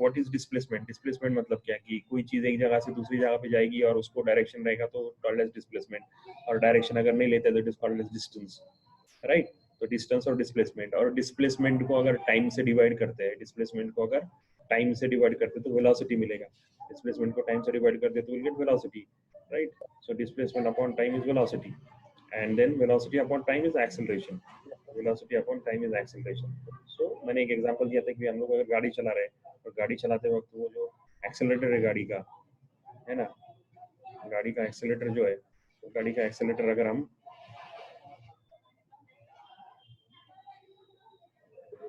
What is displacement? Displacement मतलब क्या कि कोई चीज एक जगह से दूसरी जगह पे जाएगी और उसको डायरेक्शन रहेगा तो कॉल्ड एज डिस्प्लेसमेंट, और डायरेक्शन अगर नहीं लेते तो it is called as distance, right? तो डिस्टेंस और डिस्प्लेसमेंट, और डिस्प्लेसमेंट को अगर टाइम से डिवाइड करते हैं, डिस्प्लेसमेंट को अगर टाइम से डिवाइड करते हैं तो वेलोसिटी मिलेगा, डिस्प्लेसमेंट को टाइम से डिवाइड कर दे तो will get velocity, right? So displacement upon time is velocity, and then velocity upon time is acceleration. Velocity upon time is acceleration. So मैंने एक एग्जांपल दिया था कि हम लोग अगर गाड़ी चला रहे हैं और गाड़ी चलाते वक्त वो जो एक्सेलरेटर है गाड़ी का, है ना, गाड़ी का एक्सेलरेटर जो है, तो गाड़ी का एक्सेलरेटर अगर हम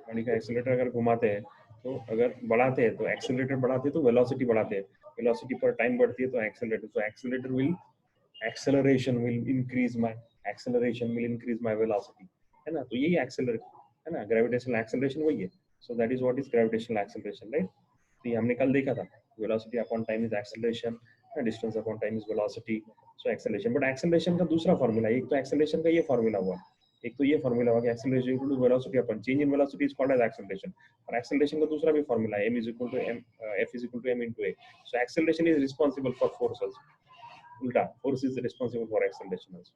गाड़ी का एक्सेलरेटर अगर घुमाते हैं तो अगर बढ़ाते हैं तो एक्सेलरेटर बढ़ाते हैं तो वेलोसिटी बढ़ाते हैं, वेलोसिटी पर टाइम बढ़ती है तो accelerator, so accelerator will acceleration will increase my velocity, है ना? तो यही एक्सेलरेट है ना, ग्रेविटेशनल एक्सेलरेशन वही है. So that is what is gravitational acceleration, right? तो ये हमने कल देखा था, velocity upon time is acceleration, distance upon time is velocity, so acceleration. But acceleration का दूसरा फार्मूला, एक तो एक्सेलरेशन का ये फार्मूला हुआ, एक तो ये फार्मूला हुआ कि acceleration equal to velocity upon change in velocity is called as acceleration, और एक्सेलरेशन का दूसरा भी फार्मूला है, m is equal to m f is equal to m into a. So acceleration is responsible for forces, उल्टा force is responsible for acceleration also.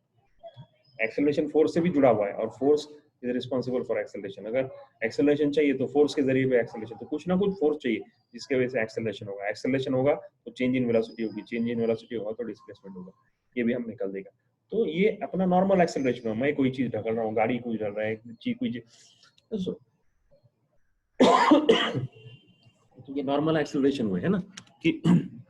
Acceleration force से भी जुड़ा हुआ है और force is responsible for acceleration. अगर acceleration चाहिए तो फोर्स के जरिए भी एक्सेलरेशन, तो कुछ ना कुछ फोर्स चाहिए जिसके वजह से एक्सेलरेशन होगा, एक्सेलरेशन होगा तो चेंज इन वेलोसिटी होगी, चेंज इन वेलोसिटी होगा तो डिस्प्लेसमेंट होगा. ये भी हम निकल देगा. तो ये अपना नॉर्मल एक्सेलरेशन है, मैं कोई चीज ढकल रहा हूँ, गाड़ी कोई ढल रहा है, चीज कोई चीज, तो ये नॉर्मल एक्सेलरेशन हुआ है ना, कि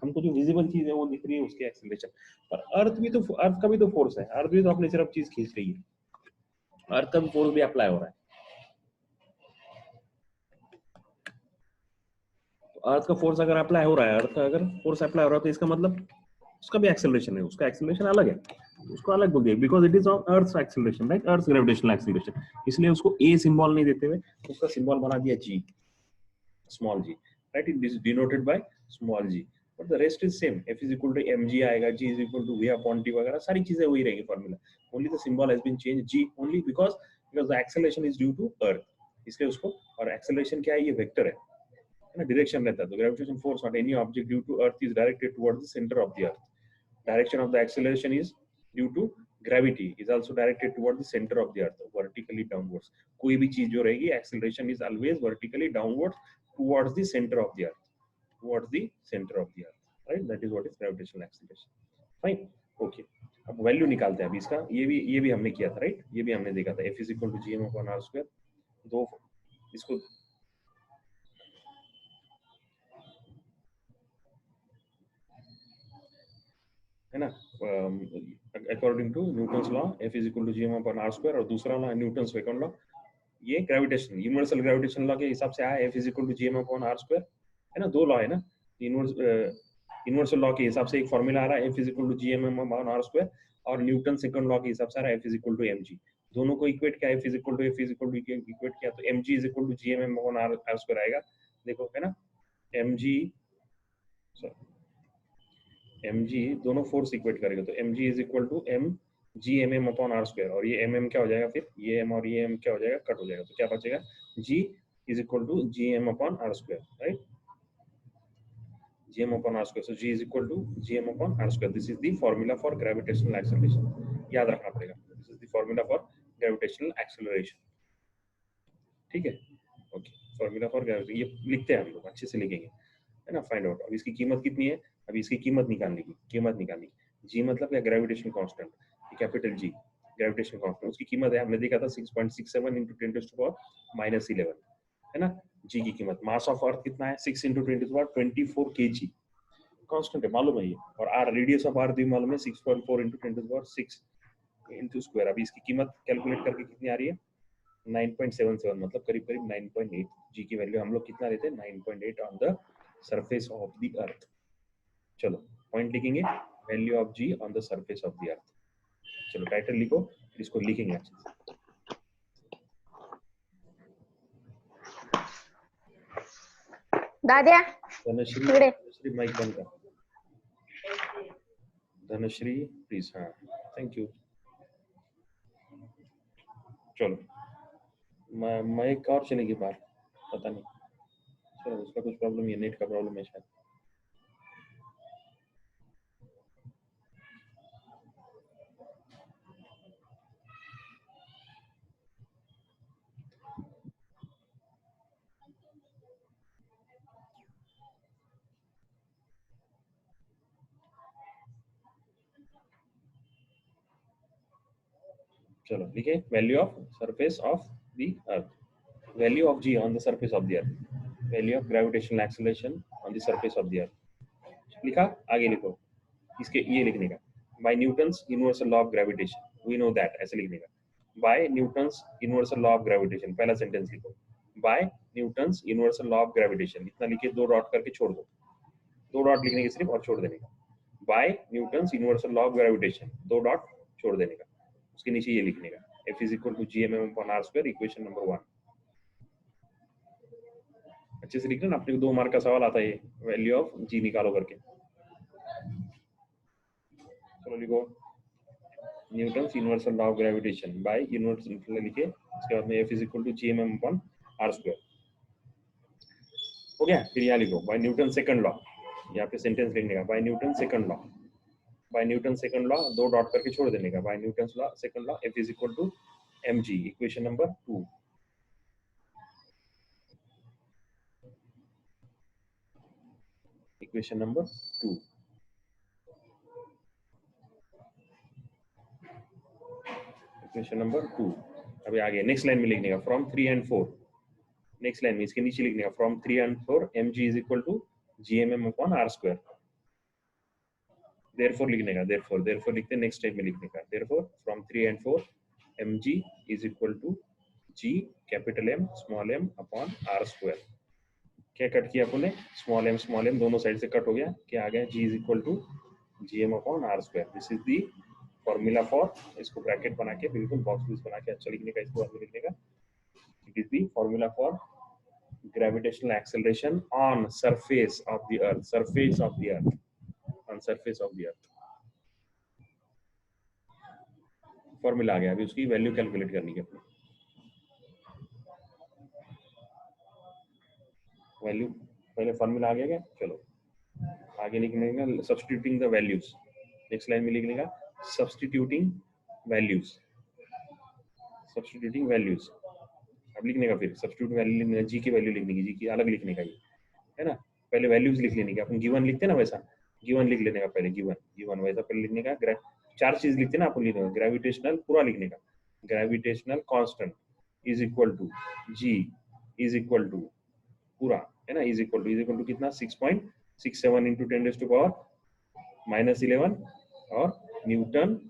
हमको जो विजिबल चीज है वो दिख रही है उसके एक्सेलरेशन. पर अर्थ भी तो, अर्थ का भी तो फोर्स है, अर्थ भी तो अपनी सिर्फ चीज खींच रही है, अर्थ का भी फोर्स भी अप्लाई हो रहा है. तो अर्थ का फोर्स अगर अप्लाई हो रहा है, अर्थ का अगर फोर्स अप्लाई हो रहा है तो इसका मतलब उसका भी एक्सेलरेशन है, उसका एक्सेलरेशन अलग है, उसको अलग बोल दिया because it is on earth's acceleration, right? Earth gravitational acceleration. इसलिए उसको ए सिंबल नहीं देते हुए उसका सिंबल बना दिया जी, small g, right? It is denoted by small g, but the rest is same. F is equal to mg आएगा, g is equal to v upon t वगैरह सारी चीजें वही रहेगी formula. Only the symbol has been changed, g only because the acceleration is due to earth, इसलिए उसको, और acceleration क्या है, ये वेक्टर है ना, डायरेक्शन रहता है. तो gravitation force on any object due to earth is directed towards the center of the earth. Direction of the acceleration is due to gravity is also directed towards the center of the earth, vertically downwards. कोई भी चीज जो रहेगी, acceleration is always vertically downwards towards the center of the earth, towards the center of the earth, right? That is what is gravitational acceleration. Fine, okay. अब value निकालते हैं. अभी इसका ये भी हमने किया था, राइट? ये भी हमने देखा था, F is equal to gm upon r square. दो इसको है ना, according to Newton's law F is equal to gm upon r square, और दूसरा लॉ न्यूटन सेकंड लॉ, ये ग्रेविटेशन, यूनिवर्सल ग्रेविटेशन लॉ के हिसाब से आया, F is equal to gm upon r square, है ना. दो लॉ है ना, यूनिवर्सल लॉ के हिसाब से एक फॉर्मूला आ रहा है F is equal to gm upon r square, और न्यूटन सेकंड लॉ के हिसाब से आ रहा है F is equal to mg. दोनों को इक्वेट किया, F is equal to equate किया तो mg is equal to gm upon r square आएगा. देखो है ना, mg दोनों फोर्स इक्वेट करेगा तो mg is equal to m g mm upon r square, और ये mm क्या हो जाएगा, फिर ये m और ये m क्या हो जाएगा, कट हो जाएगा. तो क्या बचेगा, g is equal to gm upon r square, right? gm upon r square, so g is equal to gm upon r square. This is the formula for gravitational acceleration. याद रखना पड़ेगा, this is the formula for gravitational acceleration. ठीक है, okay. Formula for gravity ये लिखते हैं हम लोग, अच्छे से लिखेंगे, है ना. Find out. अब इसकी कीमत कितनी है, अभी इसकी कीमत निकालने की. जी मतलब क्या, gravitation constant, capital G gravitation constant, उसकी कीमत है, हमने देखा था 6.67 into 10 to the power -11, है ना. जी की कीमत, मास ऑफ अर्थ कितना है, 6 into 10 to the power 24 kg, constant है, मालूम है ये. और आर, रेडियस ऑफ अर्थ भी मालूम है, 6.4 into 10 to the power 6 into square. अभी इसकी कीमत कैलकुलेट करके कितनी आ रही है, 9.77, मतलब करीब करीब 9.8. जी की वैल्यू हम लोग कितना लेते हैं, 9.8 on the surface of the earth. चलो पॉइंट लिखेंगे, value of ji on the surface of the earth. चलो टाइटल लिखो, इसको लिखेंगे अच्छे से. दाद्या धनश्री माइक बंद कर. धनश्री प्लीज. हाँ, थैंक यू. चलो माइक और चलेगी बाहर, पता नहीं. चलो उसका कुछ प्रॉब्लम है, नेट का प्रॉब्लम है शायद। चलो लिखे value of surface of the earth, value of g on the surface of the earth, value of gravitational acceleration on the surface of the earth। लिखा, आगे लिखो, इसके ये लिखने का by Newton's universal law of gravitation, we know that, ऐसे लिखने का by Newton's universal law of gravitation, पहला सेंटेंस लिखो by Newton's universal law of gravitation, इतना लिखे, दो डॉट करके छोड़ दो, दो डॉट लिखने के सिर्फ और छोड़ देने का, by Newton's universal law of gravitation, दो डॉट छोड़ देने का, उसके नीचे ये लिखने का F is equal to gmm upon r square, equation number 1। अच्छे से लिखना, अपने को 2 मार्क का सवाल आता है, वैल्यू ऑफ जी निकालो करके। चलो लिखो Newton's universal law of gravitation by universal लिखे, इसके बाद में F is equal to gmm upon r square, हो गया। फिर यहाँ लिखो बाय न्यूटन सेकंड लॉ, यहाँ पे सेंटेंस लिखने का by Newton second law, by Newton second law, दो डॉट करके छोड़ देने का, by Newton law second law F is equal to mg, equation number 2। Equation number 2, equation number 2। अभी आगे नेक्स्ट लाइन में लिखने का फ्रॉम 3 and 4, नेक्स्ट लाइन में इसके नीचे लिखने का from 3 and 4 mg is equal to gmm upon r square, therefore लिखने का, therefore लिखते नेक्स्ट स्टेप में लिखने का, therefore from 3 and 4 mg is equal to g capital M small m upon r square. क्या कट किया अपने, स्मॉल m दोनों साइड से कट हो गया, क्या आ गया, g is equal to gm upon r square. This is the formula for, इसको ब्रैकेट बना के बिल्कुल बॉक्स बना के अच्छा लिखने का, इसको बाद में लिखने का, it is the formula for gravitational acceleration on surface of the earth, surface of the earth, on surface of the earth। Formula आ गया, अभी उसकी वैल्यू कैलकुलेट करनी है अपनी, वैल्यू पहले फॉर्मूला आ गया क्या, चलो आगे लिखने का substituting the values, next line में लिखने का सब्स्टिट्यूटिंग वैल्यूज, सब्स्टिट्यूटिंग वैल्यूज। अब लिखने का फिर सब्स्टिट्यूट वैल्यू लिखने का, जी की वैल्यू लिखने की, जी की अलग लिखने का, ये है ना, पहले वैल्यूज लिख लेने का, अपन गिवन लिखते हैं ना वैसा, गिवन लिख लेने का पहले, गिवन वैसा पहले लिखने का, चार चीज लिखते हैं ना अपन, लिखने का ग्रेविटेशनल पूरा लिखने का, gravitational constant is equal to g is equal to पूरा, है ना, इज इक्वल टू कितना 6.67 इंटू 10⁻11 और न्यूटन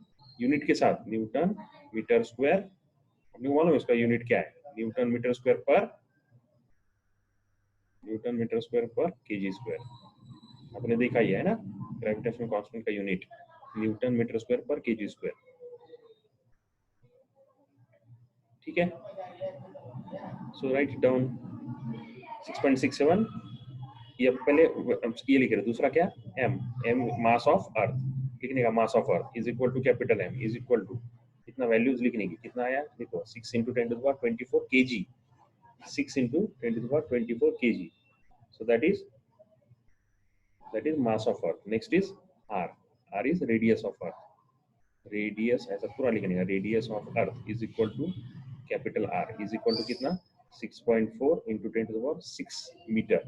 यूनिट के साथ, न्यूटन मीटर स्क्वायर, अपने को मालूम है इसका यूनिट क्या है, न्यूटन मीटर स्क्वायर पर केजी स्क्वायर, आपने देखा ही है ना, ग्रेविटेशनल कांस्टेंट का यूनिट न्यूटन मीटर स्क्वायर पर केजी स्क्वायर, ठीक है। सो राइट इट डाउन 6.67, ये पहले ये लिख रहे, दूसरा क्या, m मास ऑफ अर्थ, लिखने का mass of earth is equal to capital M is equal to कितना, वैल्यूज लिखने की, कितना आया देखो 6 into 10⁻24 kg, 6 into 10⁻24 kg, so that is mass of earth। next is r is radius of earth, radius ऐसा पूरा लिखने का, radius of earth is equal to capital R is equal to कितना 6.4 इंटू 10⁻6 मीटर,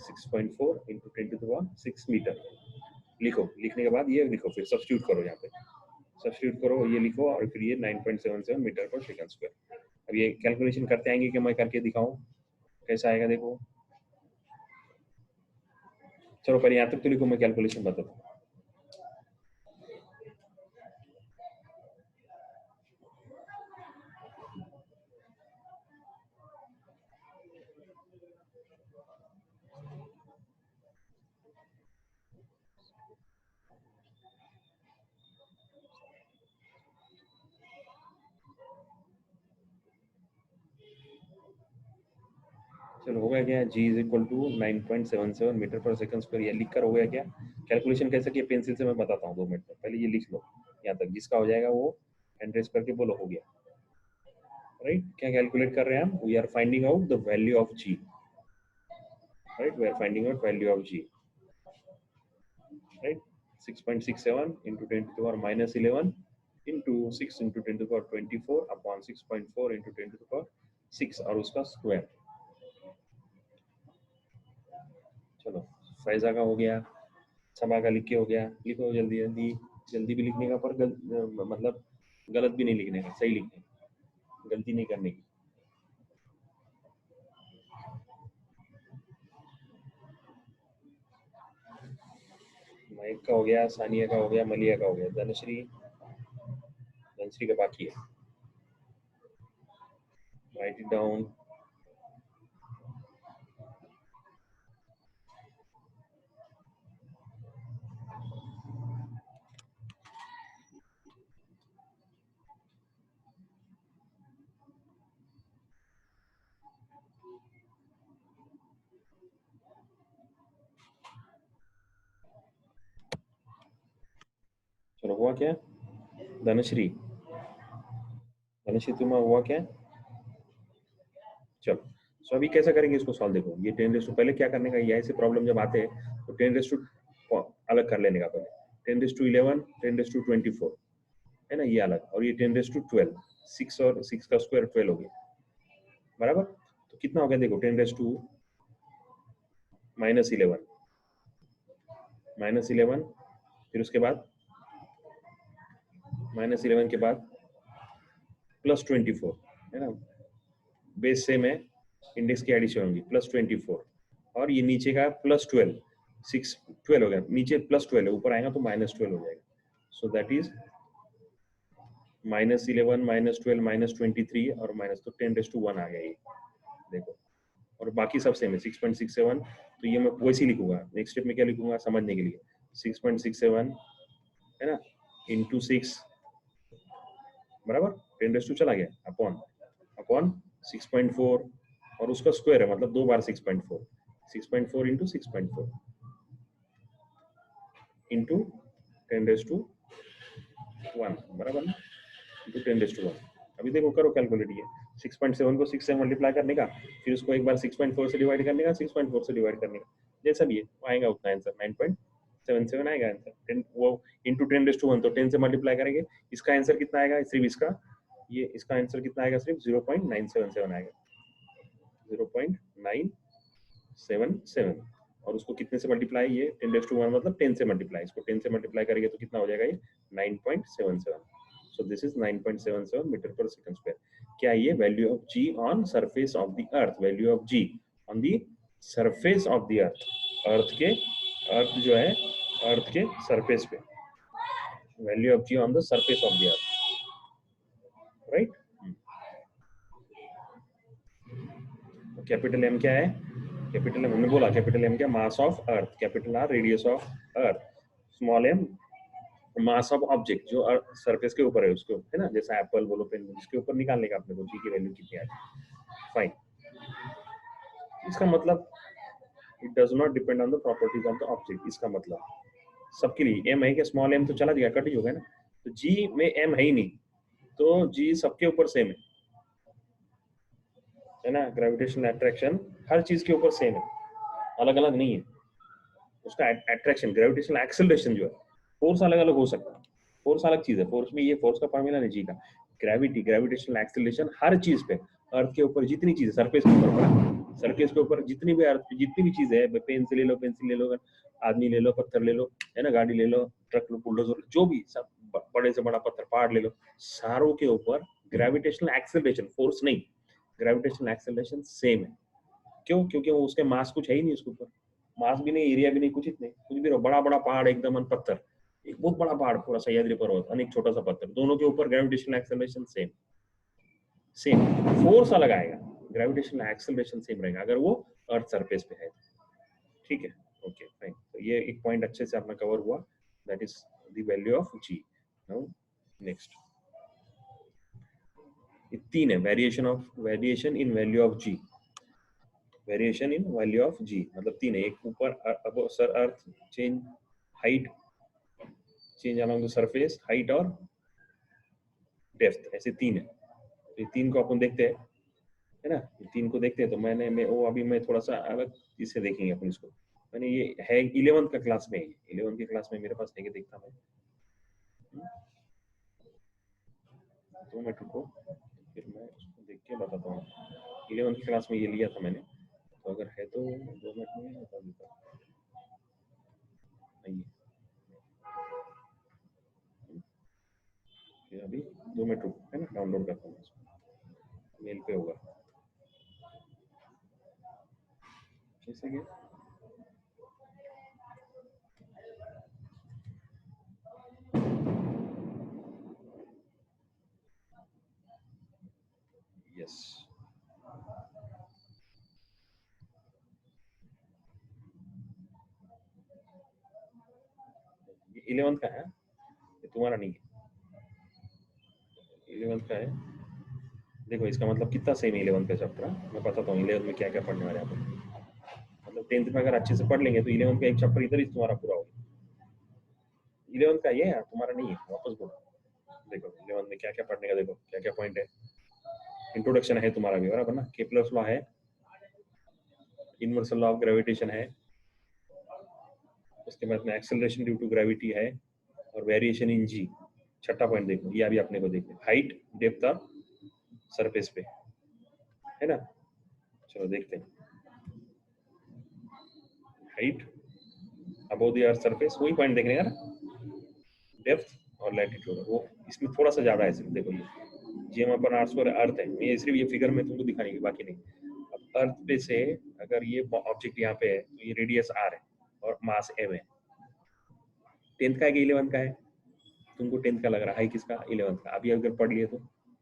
6.4 इंटू 10⁻6 मीटर लिखो, लिखने के बाद ये लिखो, फिर सब्स्टिट्यूट करो, यहाँ पे सब्स्टिट्यूट करो, ये लिखो, और फिर ये 9.77 मीटर पर सेकंड स्क्वायर। अब ये कैलकुलेशन करते आएंगे कि मैं करके दिखाऊं कैसा आएगा, देखो चलो पहले यहाँ तक तो लिखो, मैं कैलकुलेशन बताता हूँ। चलो हो गया क्या, g is equal to 9.77 metre पर सेकंड स्क्वायर, ये लिखकर हो गया क्या, कैलकुलेशन कैसे किया पेंसिल से मैं बताता हूँ 2 मिनट में, पहले ये लिख लो यहाँ तक, जिसका हो जाएगा वो हैंड रेस करके बोलो हो गया, राइट। क्या कैलकुलेट कर रहे हैं हम, we are finding out the value of g, right? We are finding out value of g, right? 6.67 into 10 to the power minus 11 into 6 into 10 to the power 24 upon 6.4 into 10 to the power 6 और उसका square. चलो फैजा का हो गया, सभा का लिख के हो गया, लिखो जल्दी जल्दी, जल्दी भी लिखने का पर मतलब गलत भी नहीं लिखने का, सही लिखने, गलती नहीं करने की। माइक का हो गया, सानिया का हो गया, मलिया का हो गया, धनश्री का बाकी है। Right it down. चलो हुआ क्या धनश्री, तुम्हारा हुआ क्या? चलो सो अभी कैसा करेंगे इसको सॉल्व, देखो ये 10 रेस टू, पहले क्या करने का, ये ऐसे प्रॉब्लम जब आते हैं तो 10 रेस टू अलग कर लेने का, पहले 10 रेस टू 11, 10 रेस टू 24 है ना, ये अलग, और ये 10 रेस टू 12, 6 और 6 का स्क्वायर 12 हो गया, बराबर। तो कितना हो गया देखो, 10 रेस टू माइनस 11, फिर उसके बाद माइनस 11 के बाद प्लस 24 है ना, बेस सेम है, इंडेक्स की एडिशन होगी प्लस 24, और ये नीचे का प्लस 12, 6 12 हो गया, नीचे प्लस 12 है, ऊपर आएगा तो माइनस 12 हो जाएगा, so that is minus 11 minus 12 minus 23 और माइनस, तो 10 रेस टू 1 आ गया ये, देखो, और बाकी सब सेम है 6.67, तो ये मैं वैसे ही लिखूंगा, नेक्स्ट स्टेप में क्या लिखूंगा समझने के लिए, 6.67 है ना इंटू 6 बराबर 10 रेस टू चला गया अपॉन अपॉन 6.4 और उसका स्क्वायर है, मतलब 2 बार 6.4, 6.4 इंटू 6.4 इंटू 10 रेस टू 1 बराबर ना, इंटू 10 रेस टू 1। अभी देखो करो कैलकुलेट, ये 6.7 को 6 से मल्टीप्लाई करने का, फिर उसको एक बार 6.4 से डिवाइड करने का, 6.4 से डिवाइड करने का, जैसा भी है वो आएगा उतना आंसर 9.77 आएगा आंसर। 10 वो इंटू 10 रेस टू 1, तो 10 से मल्टीप्लाई करेंगे, इसका आंसर कितना आएगा, सिर्फ इसका, ये इसका आंसर कितना आएगा, सिर्फ 0.977 आएगा, 0.977, और उसको कितने से मल्टीप्लाई, ये 10 रेस टू 1 मतलब 10 से मल्टीप्लाई, इसको 10 से मल्टीप्लाई करेंगे तो कितना हो जाएगा, ये 9.77, सो दिस इज 9.77 मीटर पर सेकंड स्क्वायर। क्या ये value of ji on surface of the earth, value of ji on the surface of the earth, earth जो है अर्थ के सरफेस पे, value of ji on the surface of the earth, right. Capital M क्या है, capital M हमने बोला, capital M क्या, mass of earth, capital R radius of earth, small M mass of object जो surface के ऊपर है उसको, है ना, जैसा एप्पल बोलो पेन, इसके ऊपर निकालने का अपने को जी की वैल्यू कितनी आती, फाइन। इसका मतलब it does not depend on the properties of the object, इसका मतलब सबके लिए एम है कि स्मॉल एम तो चला गया, कट ही होगा ना, तो जी में एम है ही नहीं, तो जी सबके ऊपर सेम है ना, ग्रेविटेशनल अट्रैक्शन हर चीज के ऊपर सेम है, अलग अलग नहीं है उसका अट्रैक्शन, ग्रेविटेशनल एक्सेलरेशन जो है, फोर्स अलग अलग हो सकता है, फोर्स अलग चीज है, फोर्स में ये फोर्स का फॉर्मूला नहीं जी का, ग्रेविटी ग्रेविटेशनल एक्सेलरेशन हर चीज पे, अर्थ के ऊपर जितनी चीज सरफेस के ऊपर पड़ा, सरफेस के ऊपर जितनी भी अर्थ पे जितनी भी चीज है, पेन से ले लो, पेंसिल ले लो, आदमी ले लो, पत्थर ले लो, है ना, गाड़ी ले लो, ट्रक लो, बुलडोजर, जो भी सब, बड़े से बड़ा पत्थर पहाड़ ले लो, सारों के ऊपर ग्रेविटेशनल एक्सेलरेशन, फोर्स नहीं, ग्रेविटेशनल एक्सेलरेशन सेम है। क्यों? क्योंकि वो उसके मास कुछ है ही नहीं उसके ऊपर, मास भी नहीं, एरिया भी नहीं, कुछ नहीं, कुछ भी रहो, बड़ा बड़ा पहाड़ एकदम पत्थर, एक बहुत बड़ा पहाड़ पूरा सह्याद्री पर्वत, अनेक छोटा सा पत्थर, दोनों के ऊपर gravitational acceleration same, same force अलग आएगा, ग्रेविटेशनल एक्सेलरेशन सेम रहेगा अगर वो अर्थ सरफेस पे है, ठीक है, ओके फाइन। तो ये एक पॉइंट अच्छे से अपना कवर हुआ, that is the value of G. Now next, ये तीन है, variation in value of G, variation in value of G मतलब तीन है, एक ऊपर अब sir earth change, height change along the surface, height और डेप्थ, ऐसे तीन है, ये तीन को अपन देखते हैं, है ना। ये 3 को देखते हैं तो मैं वो अभी मैं थोड़ा सा अलग इससे देखेंगे अपन इसको। मैंने ये है 11th का क्लास में, 11th की क्लास में मेरे पास लेके देखता मैं। 2 मिनट रुको, फिर मैं उसको देख के बताता हूँ। 11th की क्लास में ये लिया था मैंने, तो अगर है तो 2 मिनट में बता देता हूँ। नहीं फिर अभी 2 मिनट रुको, है ना, डाउनलोड करता हूँ इसको, मेल पे होगा। कैसे गया? यस, ये 11th का है, ये तुम्हारा नहीं है, 11th का है। देखो इसका मतलब कितना सेम 11th का चैप्टर है, मैं बताता हूँ 11th में क्या क्या पढ़ने वाले हैं अपन। मतलब 10th में अगर अच्छे से पढ़ लेंगे तो 11th का एक चैप्टर इधर ही तुम्हारा पूरा होगा। 11th का ये है, तुम्हारा नहीं है, वापस बोलो। देखो 11th में क्या क्या पढ़ने का, देखो क्या क्या पॉइंट है। इंट्रोडक्शन है तुम्हारा भी बराबर ना, केपलर्स लॉ है, यूनिवर्सल लॉ ऑफ ग्रेविटेशन है, उसके बाद में एक्सेलरेशन ड्यू टू ग्रेविटी है, और वेरिएशन इन जी। छठा पॉइंट देखो, ये अभी अपने को देखो, हाइट डेप्थ ऑफ सरफेस पे, है ना। चलो देखते हैं, height above the earth surface, वही पॉइंट देखने का ना। डेप्थ और लैटिट्यूड वो इसमें थोड़ा सा ज्यादा है सिर्फ। देखो ये G M upon R square earth है, ये सिर्फ ये फिगर में तुमको दिखाने की, बाकी नहीं। अब अर्थ पे से अगर ये ऑब्जेक्ट यहाँ पे है तो ये रेडियस आर है और मास एम है। 10th का है कि 11th का है? तुमको 10th का लग रहा है, किसका? 11th का। अभी अगर पढ़ लिए तो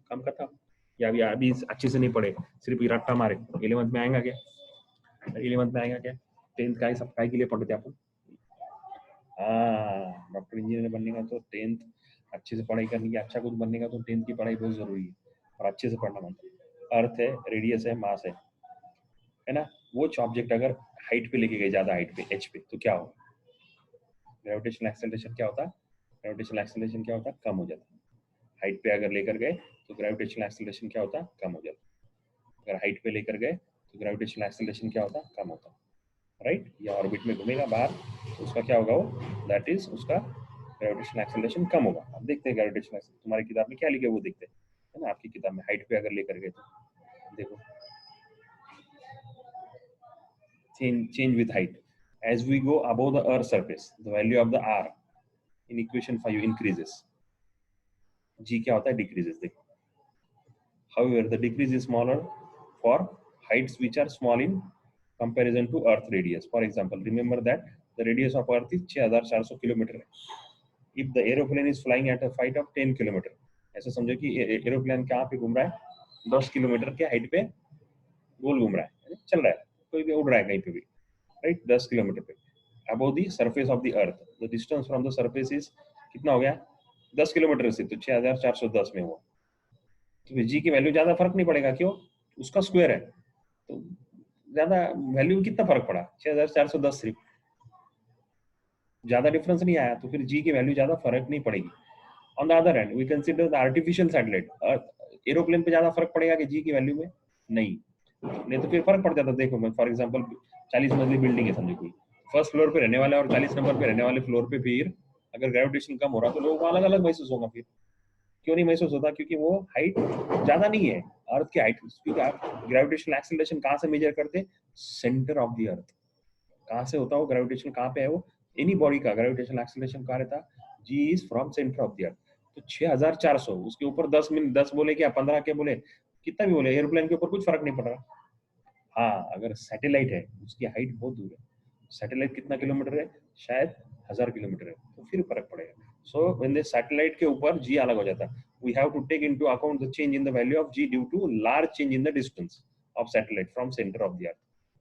काम खत्म, या अभी अच्छे से नहीं पढ़े, सिर्फ ये रट्टा मारे, 11th में आएगा क्या? 11th में आएगा क्या? 10th का ही सब का के लिए पढ़ते अपन। हाँ, डॉक्टर इंजीनियर बनने का तो 10th अच्छे से पढ़ाई करनी है, अच्छा कुछ बनने का तो 10th की पढ़ाई बहुत जरूरी है, और अच्छे से पढ़ना मतलब। अर्थ है, रेडियस है, मास है ना। वो ऑब्जेक्ट अगर हाइट पे लेके गए, ज्यादा हाइट पे, एच पे, तो क्या हो? ग्रेविटेशनल एक्सेलरेशन क्या होता है? ग्रेविटेशनल एक्सेलरेशन क्या होता है? कम हो जाता है। हाइट पे अगर लेकर गए तो ग्रेविटेशनल एक्सेलरेशन क्या होता है? कम हो जाता है। अगर हाइट पे लेकर गए तो ग्रेविटेशनल एक्सेलरेशन क्या होता है? कम होता है, राइट। या ऑर्बिट में घूमेगा बाहर तो उसका क्या होगा? वो दैट इज उसका ग्रेविटेशनल एक्सेलरेशन कम होगा। अब देखते हैं ग्रेविटेशनल, तुम्हारी किताब में क्या लिखे वो देखते हैं, है ना। आपकी किताब में हाइट पे अगर लेकर गए तो देखो, change with height. As we go above the earth surface, the value of the r in equation 5 increases. g क्या होता है? Decreases. देखो, however the decrease is smaller for heights which are small in comparison to earth radius. For example, remember that the radius of earth is 6400 kilometre है। If the aeroplane is flying at a height of 10 kilometre, ऐसा समझो कि aeroplane कहाँ पे घूम रहा है? 10 kilometre के हाइट पे गोल घूम रहा है, चल रहा है, कोई भी उड़ रहा है कहीं पे भी, राइट, 10 किलोमीटर पे above the surface of the earth. The distance from the surface is कितना हो गया? 10 किलोमीटर से, तो 6410 में हुआ। तो जी की वैल्यू ज्यादा फर्क नहीं पड़ेगा, क्यों? उसका स्क्वायर है, तो ज्यादा वैल्यू में कितना फर्क पड़ा? 6410 सिर्फ, ज्यादा डिफरेंस नहीं आया, तो फिर जी की वैल्यू ज्यादा फर्क नहीं पड़ेगी। On the other hand we consider the artificial satellite, aeroplane पे ज्यादा फर्क पड़ेगा कि जी की वैल्यू में? नहीं तो फिर फर्क पड़ जाता। देखो मैं फॉर एग्जांपल 40 मंजिली बिल्डिंग है समझो कोई, फर्स्ट फ्लोर पे रहने वाला और 40 नंबर पे रहने वाले फ्लोर पे फिर अगर ग्रेविटेशन कम हो रहा तो लोगों को अलग अलग महसूस होगा। फिर क्यों नहीं महसूस होता? क्योंकि वो हाइट ज्यादा नहीं है, अर्थ की हाइट। क्योंकि आप ग्रेविटेशनल एक्सेलरेशन कहाँ से मेजर करते? Centre of the earth. कहाँ से होता हो ग्रेविटेशन, कहाँ पे है वो? एनी बॉडी का ग्रेविटेशनल एक्सेलरेशन कहाँ रहता? G is from centre of the earth. तो 6400, उसके ऊपर 10 मिनट 10 बोले क्या 15 के बोले, कितना भी बोले, एयरप्लेन के ऊपर कुछ फर्क नहीं पड़ रहा। हाँ, अगर सैटेलाइट है उसकी हाइट बहुत दूर है, सैटेलाइट कितना किलोमीटर है? शायद 1000 किलोमीटर है, तो फिर फर्क पड़ेगा। सो व्हेन द सैटेलाइट के ऊपर जी अलग हो जाता है। We have to take into account the change in the value of g due to large change in the distance of satellite from centre of the earth.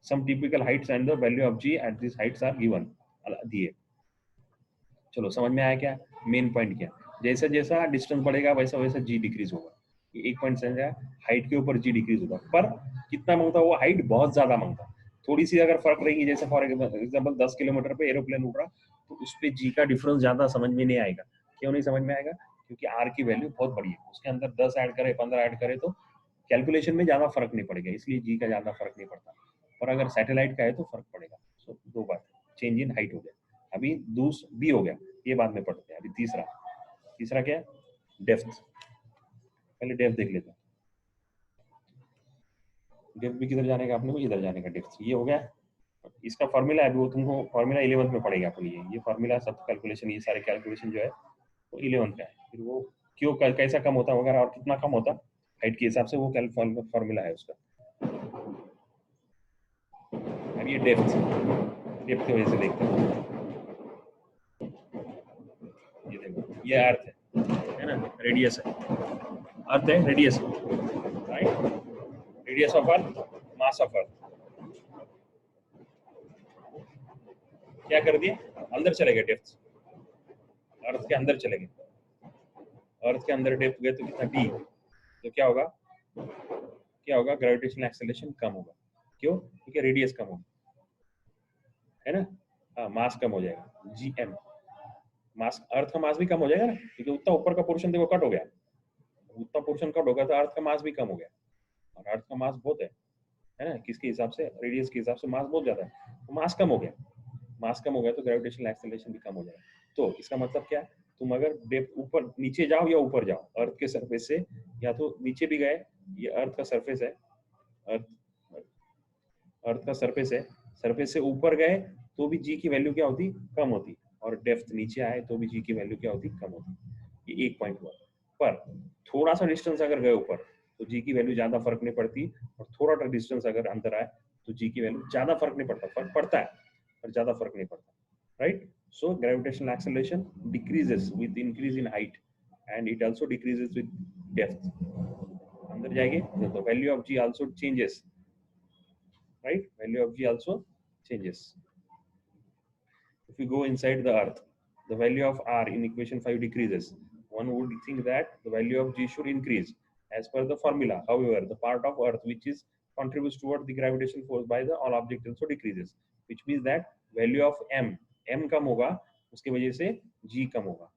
Some typical heights and the value of g at this heights are given, दिए। चलो समझ में आया क्या main point? क्या जैसा जैसा distance बढ़ेगा वैसा वैसा जी डिक्रीज होगा। ये एक पॉइंट समझ आया, हाइट के ऊपर जी डिक्रीज होगा। पर कितना मांगता? वो हाइट बहुत ज्यादा मांगता। थोड़ी सी अगर फर्क रहेगी, जैसे फॉर एग्जाम्पल 10 किलोमीटर पे एरोप्लेन उड़ रहा, तो उस पर जी का डिफरेंस ज्यादा समझ में नहीं आएगा। क्यों नहीं समझ में आएगा? क्योंकि आर की वैल्यू बहुत बड़ी है, उसके अंदर 10 ऐड करे 15 ऐड करे तो कैलकुलेशन में ज्यादा फर्क नहीं पड़ेगा, इसलिए जी का ज्यादा फर्क नहीं पड़ता। पर अगर सैटेलाइट का है तो फर्क पड़ेगा। सो दो बात, चेंज इन हाइट हो गया, अभी बी हो गया, ये बाद में पढ़ते हैं। अभी तीसरा क्या है? डेप्थ। पहले डेप्थ देख लेते हैं। डेप्थ भी किधर जाने का आपने को? इधर जाने का डेप्थ। ये हो गया। इसका फॉर्मूला है, वो तुमको फॉर्मूला 11th में पड़ेगा अपने लिए। ये फॉर्मूला सब कैलकुलेशन, ये सारे कैलकुलेशन जो है वो 11th का है। फिर वो क्यों कैसा कम होता वगैरह और कितना कम होता हाइट के हिसाब से, वो फॉर्मूला है उसका। अब ये डेप्थ की वजह से देखते हैं। ये देखो, ये अर्थ है ना, रेडियस है, अर्थ है, radius right, radius of earth, mass of अर्थ। क्या कर दिए? अंदर चले गए डेप्थ, अर्थ के अंदर चले गए। अर्थ के अंदर डेप्थ गए तो कितना डी, तो क्या होगा? ग्रेविटेशनल एक्सेलरेशन कम होगा। क्यों? क्योंकि रेडियस कम होगा, है ना। हाँ, मास कम हो जाएगा, जी एम। मास, अर्थ का मास भी कम हो जाएगा ना, क्योंकि उतना ऊपर का पोर्शन देखो कट हो गया, उतना पोर्शन कट होगा तो अर्थ का मास भी कम हो गया। और अर्थ का मास बहुत है ना, किसके हिसाब से? रेडियस के हिसाब से मास बहुत ज्यादा है, तो मास कम हो गया। मास कम हो गया तो ग्रेविटेशनल एक्सेलरेशन भी कम हो जाएगा। तो इसका मतलब क्या है? तुम अगर डेप्थ ऊपर नीचे जाओ या ऊपर जाओ अर्थ के सरफेस से, या तो नीचे भी गए, ये अर्थ का सरफेस है, अर्थ अर्थ का सरफेस है, सरफेस से ऊपर गए तो भी जी की वैल्यू क्या होती? कम होती। और डेप्थ नीचे आए तो भी जी की वैल्यू क्या होती? कम होती। ये एक पॉइंट हुआ। पर थोड़ा सा डिस्टेंस अगर गए ऊपर तो जी की वैल्यू ज्यादा फर्क नहीं पड़ती, और थोड़ा सा डिस्टेंस अगर अंदर आए तो जी की वैल्यू ज्यादा फर्क नहीं पड़ता, फर्क पड़ता है पर ज्यादा फर्क नहीं पड़ता, right. So gravitational acceleration decreases with increase in height and it also decreases with depth. अंदर जाएंगे तो the value of g also changes, right? Value of G also changes. If we go inside the earth, the value of R in equation 5 decreases. One would think that the value of G should increase as per the formula. However, the part of earth which is contributes toward the gravitational force by the all object also decreases, which means that value of M कम होगा, उसके वजह से G कम होगा।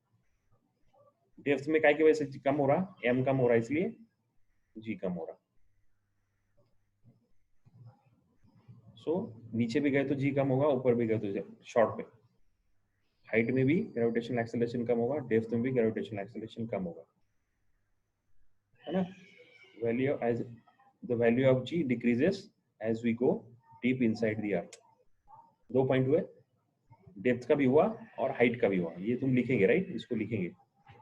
Depth में काय की वजह से कम हो रहा? M कम हो रहा, इसलिए G कम हो रहा। सो नीचे भी गए तो जी कम होगा, ऊपर भी गए तो शॉर्ट पे हाइट में भी ग्रेविटेशनल एक्सेलरेशन कम होगा, डेप्थ में भी ग्रेविटेशनल एक्सेलरेशन कम होगा, है ना। Value as the value of g decreases as we go deep inside the earth. दो पॉइंट हुए, डेप्थ का भी हुआ और हाइट का भी हुआ। ये तुम लिखेंगे, राइट, इसको लिखेंगे,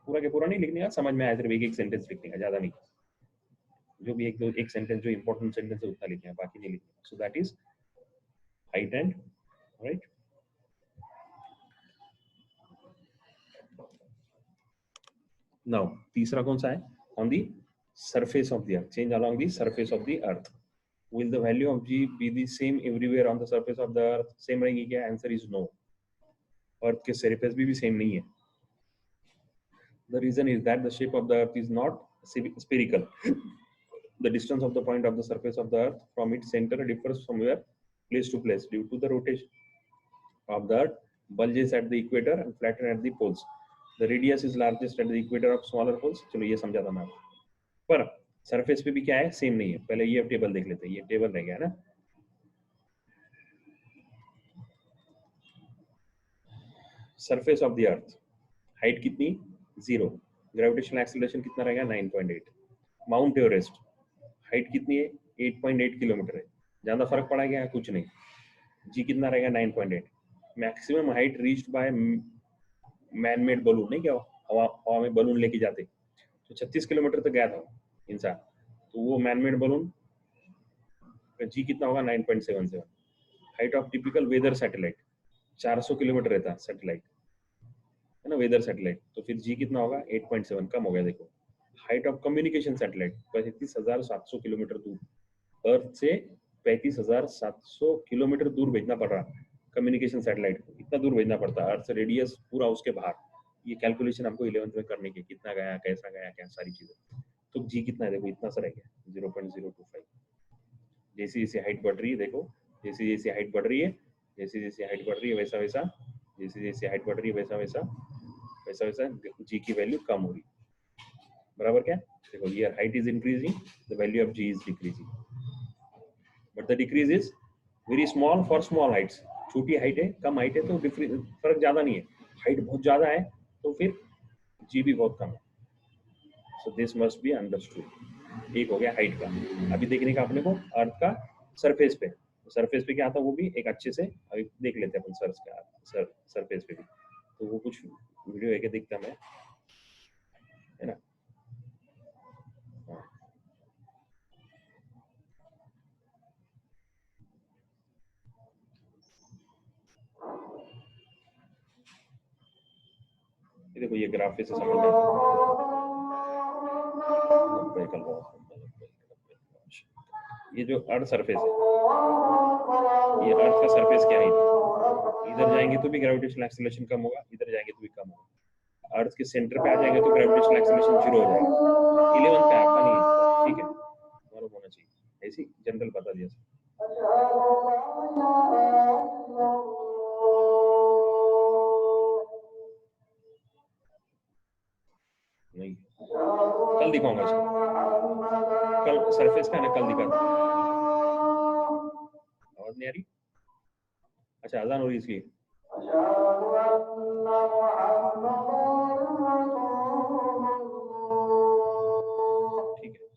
पूरा के पूरा नहीं लिखने का, समझ में आया, सिर्फ एक सेंटेंस लिखने का, ज्यादा नहीं। जो भी एक सेंटेंस जो इंपॉर्टेंट सेंटेंस है उतना लिखना है, बाकी नहीं लिखना। So that is height and, right. Now तीसरा कौन सा है? On the surface of the earth, change along the surface of the earth. Will the value of G be the same everywhere on the surface of the earth? Same रहेंगी क्या? Answer is no. Earth के surface भी same नहीं है. The reason is that the shape of the earth is not spherical. The distance of the point of the surface of the earth from its center differs from place to place due to the rotation of the earth, bulges at the equator and flatten at the poles. The radius is largest at the equator of smaller poles. चलो ये समझा था मैं आपको। पर surface पे भी क्या है? सेम नहीं है। पहले ये टेबल देख लेते हैं, ये टेबल रह गया है ना। Surface of the earth, height कितनी? 0। ग्रेविटेशनल एक्सेलरेशन कितना रहेगा? 9.8। माउंट एवरेस्ट, हाइट कितनी है? 8.8 किलोमीटर है। ज्यादा फर्क पड़ा क्या? कुछ नहीं। जी कितना रहेगा? 9.8। Maximum height reached by man made balloon, नहीं क्या हवा में बलून लेके जाते तो 36 किलोमीटर तक गया था इंसान, तो वो मैन मेड बलून जी कितना होगा? 9.77। Height of typical weather satellite 400 kilometre रहता है सैटेलाइट, है ना, वेदर सैटेलाइट, तो फिर जी कितना होगा? 8.7, कम हो गया देखो। Height of communication satellite 35,700 kilometre दूर, अर्थ से 35,700 किलोमीटर दूर भेजना पड़ रहा कम्युनिकेशन सैटेलाइट को, इतना दूर भेजना पड़ता है अर्थ से, रेडियस पूरा उसके बाहर। ये कैलकुलेशन हमको 11th में करने की, कितना गया, कैसा गया, क्या सारी चीजें। तो जी कितना है देखो, इतना सा रह गया 0.025। जैसे जैसे हाइट बढ़ रही है देखो, जैसे जैसे हाइट बढ़ रही है, जैसे जैसे हाइट बढ़ रही है वैसा वैसा, जैसे जैसे हाइट बढ़ रही है वैसा वैसा, वैसा वैसा जी की वैल्यू कम हो रही है। बराबर क्या? देखो here height is increasing, the value of g is decreasing, but the decrease is very small for small heights. छोटी हाइट है, कम हाइट है तो फर्क ज्यादा नहीं है. हाइट बहुत ज्यादा है तो फिर g भी बहुत कम है. So this must be understood. एक हो गया हाइट का. अभी देखने का अपने को अर्थ का सरफेस पे. सरफेस पे क्या आता है वो भी एक अच्छे से अभी देख लेते हैं अपन सरफेस पे भी. तो वो कुछ वीडियो है क्या देखता मैं, है ना. ये देखो ये ग्राफ से समझ में ये जो अर्थ सरफेस है, ये अर्थ का सरफेस क्या है, इधर जाएंगे तो भी ग्रेविटेशनल एक्सीलरेशन कम होगा, इधर जाएंगे तो भी कम होगा. अर्थ के सेंटर पे आ जाएंगे तो ग्रेविटेशनल एक्सीलरेशन 0 हो जाएगा. 11 पे आपका नहीं है, ठीक है, मालूम होना चाहिए, ऐसी जनरल बता दिया. नहीं कल दिखाऊंगा इसको, कल सरफेस का है ना, कल दिखाता. आवाज नहीं आ रही? अच्छा अजान हो रही इसकी. ठीक है.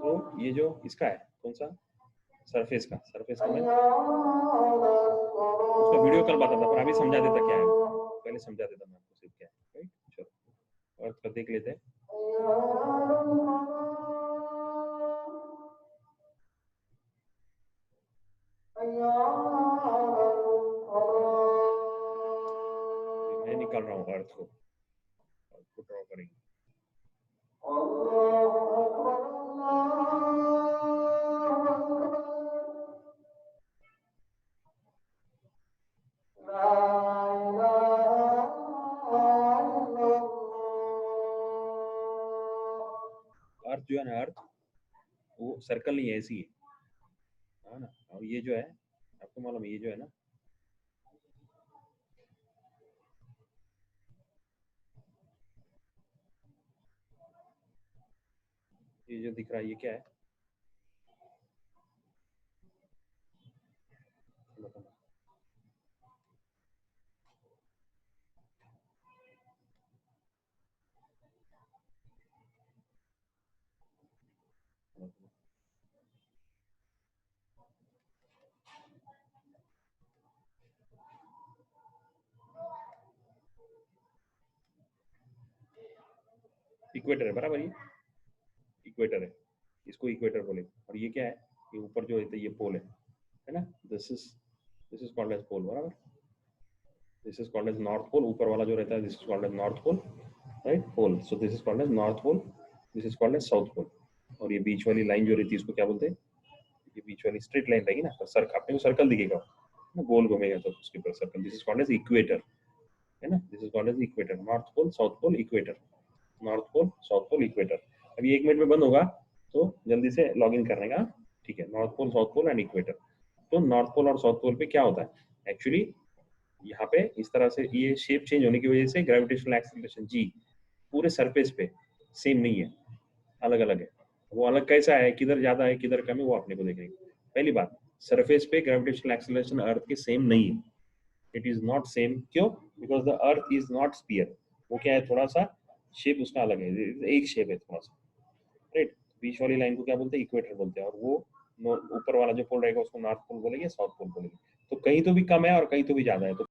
तो ये जो इसका है कौन सा सरफेस का मैं उसका वीडियो कल बताता, पर अभी समझा देता क्या है, पहले समझा देता मैं आपको सिर्फ क्या है. राइट, चलो अर्थ का देख लेते हैं. मैं निकाल रहा हूँ अर्थ को ड्रॉ करेंगे. अर्थ जो है ना, अर्थ वो सर्कल नहीं है, ऐसी है ना. और ये जो है आपको मालूम है, ये जो है ना, ये जो दिख रहा है ये क्या है, इक्वेटर है बराबर, ये इक्वेटर है, इसको इक्वेटर बोले. और ये क्या है, ये ऊपर जो है ये पोल है ना. This is called as pole बराबर. This is called as north pole, ऊपर वाला जो रहता है this is called as north pole, right, pole. So this is called as north pole, this is called as south pole. और ये बीच वाली line जो रहती है इसको क्या बोलते हैं, ये बीच वाली स्ट्रेट लाइन रहेगी ना, तो सर्कल अपने को सर्कल दिखेगा ना, गोल घूमेगा तो उसके ऊपर circle. This is called as equator, है ना. This is called as equator, north pole south pole equator, north pole south pole equator. अभी 1 मिनट में बंद होगा तो जल्दी से लॉग इन करने का, ठीक है. North pole south pole and equator. तो नॉर्थ पोल और साउथ पोल पे क्या होता है एक्चुअली, यहाँ पे इस तरह से ये शेप चेंज होने की वजह से ग्रेविटेशनल एक्सीलरेशन जी पूरे सरफेस पे सेम नहीं है, अलग अलग है. वो अलग कैसा है, किधर ज्यादा है किधर कम है, वो अपने को देखेंगे. पहली बात, सरफेस पे ग्रेविटेशनल एक्सीलरेशन अर्थ के सेम नहीं है. It is not same. क्यों? Because the earth is not sphere. वो क्या है, थोड़ा सा शेप उसका अलग है, एक शेप है थोड़ा सा, राइट. बीच वाली लाइन को क्या बोलते हैं, इक्वेटर बोलते हैं. और वो ऊपर वाला जो पोल रहेगा उसको नॉर्थ पोल बोलेंगे, साउथ पोल बोलेंगे. तो कहीं तो भी कम है और कहीं तो भी ज्यादा है. तो